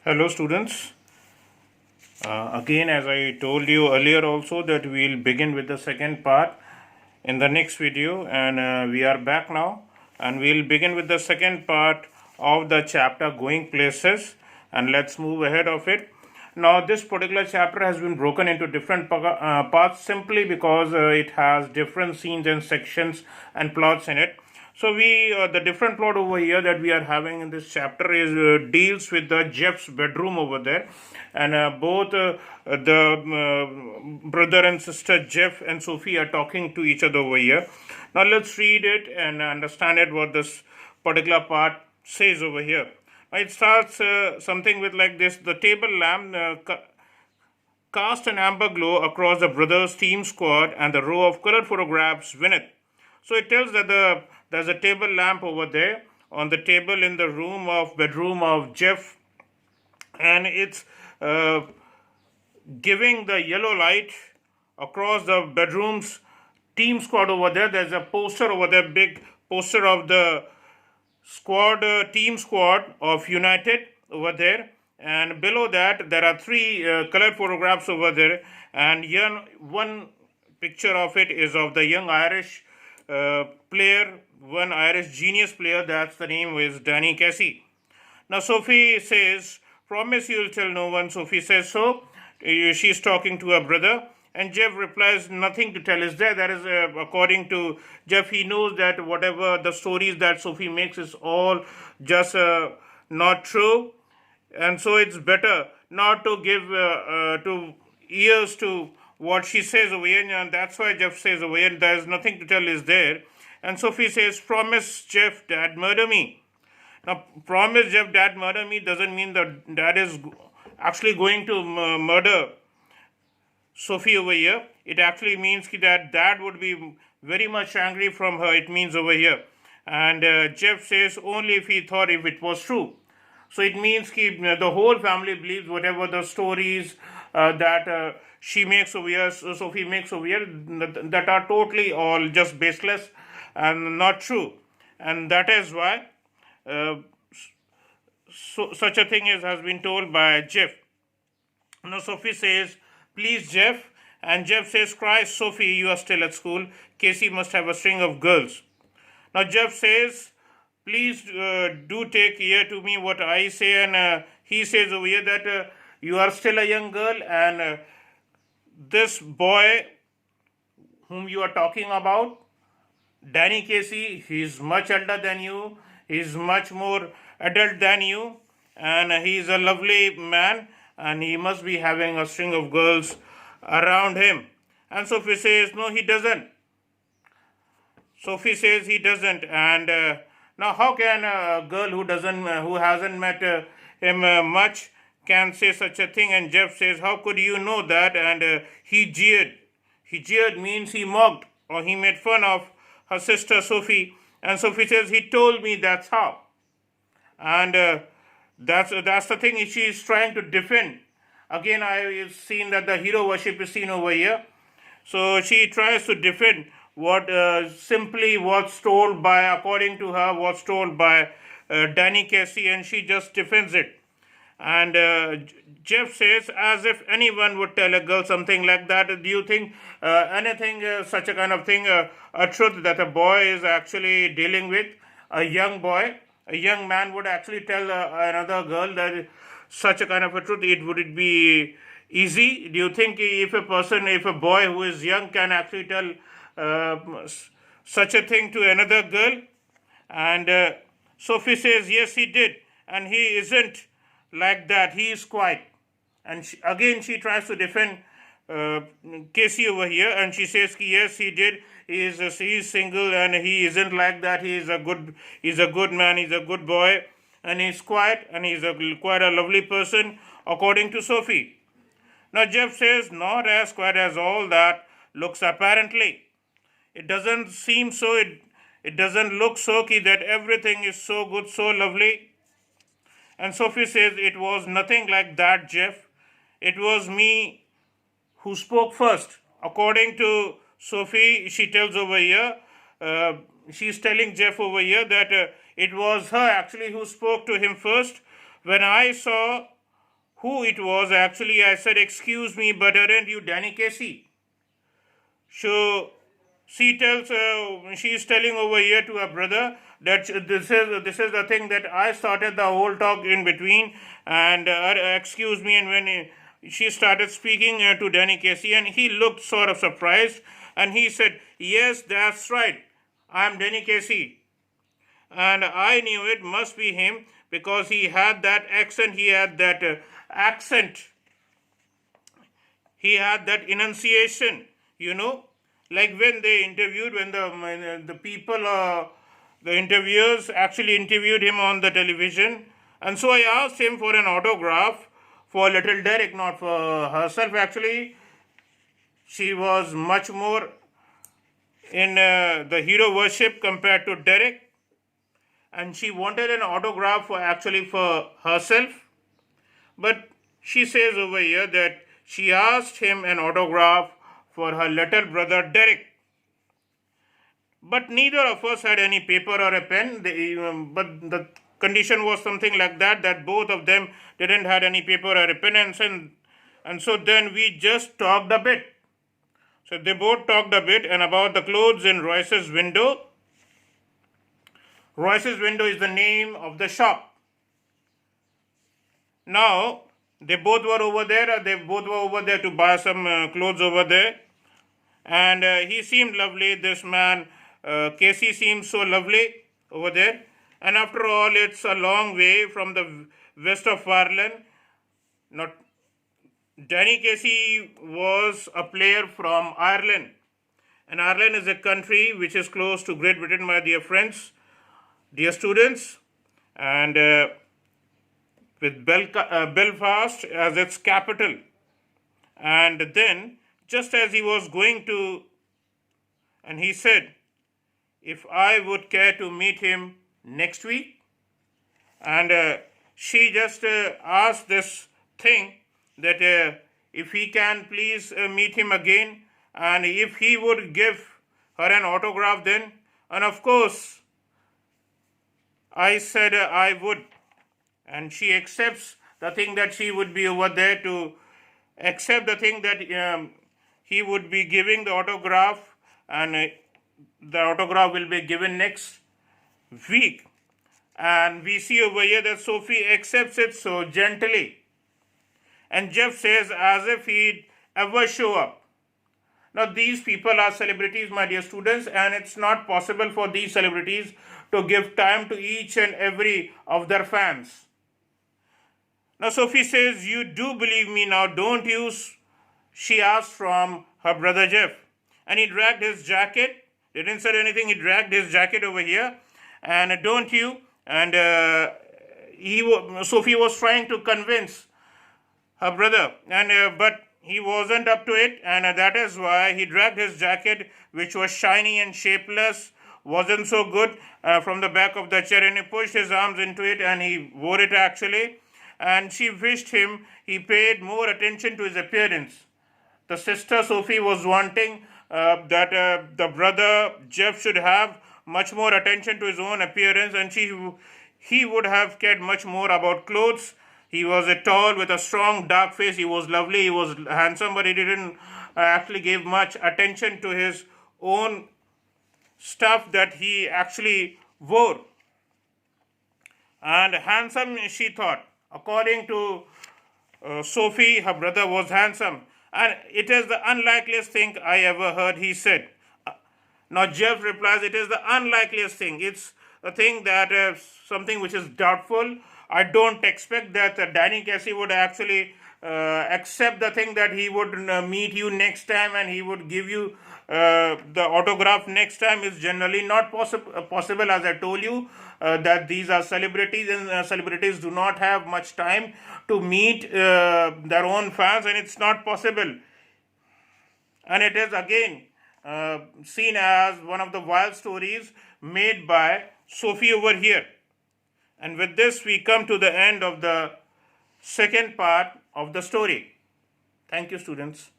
Hello, students. Again, as I told you earlier, also that we'll begin with the second part in the next video, and we are back now, and we'll begin with the second part of the chapter Going Places, and let's move ahead of it. Now, this particular chapter has been broken into different parts simply because it has different scenes and sections and plots in it. So the different plot over here that we are having in this chapter is deals with the Jeff's bedroom over there, and both the brother and sister Jeff and Sophie are talking to each other over here. Now let's read it and understand it what this particular part says over here. It starts something with like this: the table lamp cast an amber glow across the brothers' team squad and the row of colored photographs win it. So it tells that there's a table lamp over there on the table in the bedroom of Jeff, and it's giving the yellow light across the bedroom's team squad over there. There's a poster over there, big poster of the team squad of United over there, and below that there are three colored photographs over there, and here one picture of it is of the young Irish player, one Irish genius player. That's the name is Danny Casey. Now Sophie says, "Promise you'll tell no one." Sophie says so. She's talking to her brother, and Jeff replies, "Nothing to tell is there." That is, according to Jeff, he knows that whatever the stories that Sophie makes is all just not true, and so it's better not to give to ears to what she says over here, and that's why Jeff says over here, "There is nothing to tell is there." And Sophie says, "Promise Jeff, Dad, murder me." Now, promise Jeff, Dad, murder me doesn't mean that Dad is actually going to murder Sophie over here. It actually means that Dad would be very much angry from her. It means over here. And Jeff says only if he thought if it was true. So it means the whole family believes whatever the stories that she makes over here, Sophie makes over here, that are totally all just baseless and not true. And that is why such a thing has been told by Jeff. Now Sophie says, "Please, Jeff." And Jeff says, "Christ, Sophie, you are still at school. Casey must have a string of girls." Now Jeff says, "Please do take ear to me what I say." And he says over here that you are still a young girl, and this boy whom you are talking about, Danny Casey, he's much elder than you. He's much more adult than you, and he's a lovely man, and he must be having a string of girls around him. And Sophie says, "No, he doesn't." Sophie says he doesn't. And now, how can a girl who hasn't met him much, can say such a thing? And Jeff says, "How could you know that?" And he jeered. He jeered means he mocked or he made fun of her sister Sophie. And Sophie says, "He told me that's how." And that's the thing she is trying to defend. Again, I have seen that the hero worship is seen over here. So she tries to defend what simply was told by, according to her, was told by Danny Casey, and she just defends it. And Jeff says, "As if anyone would tell a girl something like that. Do you think anything, such a kind of thing, a truth that a boy is actually dealing with, a young boy, a young man would actually tell another girl that such a kind of a truth? Would it be easy? Do you think if a boy who is young can actually tell such a thing to another girl?" And Sophie says, "Yes, he did. And he isn't like that. He is quiet." And again, she tries to defend Casey over here, and she says, "Yes, he did. He is single, and he isn't like that. He's a good man. He's a good boy, and he's quiet, and he's quite a lovely person, according to Sophie." Now Jeff says, "Not as quiet as all that looks apparently. It doesn't seem so. It doesn't look so key that everything is so good, so lovely." And Sophie says, "It was nothing like that, Jeff. It was me who spoke first." According to Sophie, she tells over here, she's telling Jeff over here that it was her actually who spoke to him first. When I saw who it was. Actually, I said, "Excuse me, but aren't you Danny Casey?" So she is telling over here to her brother that this is the thing that I started the whole talk in between, and excuse me. And when she started speaking to Danny Casey, and he looked sort of surprised, and he said, "Yes, that's right. I'm Danny Casey." And I knew it must be him because he had that accent, he had that accent, he had that enunciation, like when they interviewed, when the people, the interviewers actually interviewed him on the television. And so I asked him for an autograph for little Derek, not for herself. Actually, she was much more in the hero worship compared to Derek, and she wanted an autograph for herself. But she says over here that she asked him an autograph for her little brother Derek. But neither of us had any paper or a pen. But the condition was something like that both of them didn't had any paper or a pen, and so then we just talked a bit. So they both talked a bit and about the clothes in Royce's window. Royce's window is the name of the shop. Now, they both were over there to buy some clothes over there. And he seemed lovely, this man, Casey seemed so lovely over there. And after all, it's a long way from the west of Ireland. Not Danny Casey was a player from Ireland. And Ireland is a country which is close to Great Britain, my dear friends, dear students. And with Belfast as its capital. And then, just as he was going to, and he said, if I would care to meet him next week. And she just asked this thing that if he can please meet him again, and if he would give her an autograph then. And of course, I said I would. And she accepts the thing that she would be over there to accept the thing that he would be giving the autograph, and the autograph will be given next week. And we see over here that Sophie accepts it so gently. And Jeff says as if he'd ever show up. Now these people are celebrities, my dear students, and it's not possible for these celebrities to give time to each and every of their fans. Now Sophie says, you do believe me now, don't you? She asked from her brother Jeff. And he dragged his jacket. He didn't say anything. He dragged his jacket over here. And don't you? And Sophie was trying to convince her brother. But he wasn't up to it. And that is why he dragged his jacket, which was shiny and shapeless, wasn't so good, from the back of the chair. And he pushed his arms into it and he wore it actually. And she wished him he paid more attention to his appearance. The sister Sophie was wanting that the brother Jeff should have much more attention to his own appearance, and he would have cared much more about clothes. He was tall with a strong dark face. He was lovely. He was handsome, but he didn't actually give much attention to his own stuff that he actually wore. And handsome, she thought. According to Sophie, her brother was handsome. And it is the unlikeliest thing I ever heard, he said. Now Jeff replies, it is the unlikeliest thing. It's a thing that something which is doubtful. I don't expect that Danny Casey would actually accept the thing that he would meet you next time and he would give you the autograph next time. Is generally not possible, as I told you, that these are celebrities, and celebrities do not have much time to meet their own fans, and it's not possible. And it is again seen as one of the wild stories made by Sophie over here. And with this, we come to the end of the second part of the story. Thank you, students.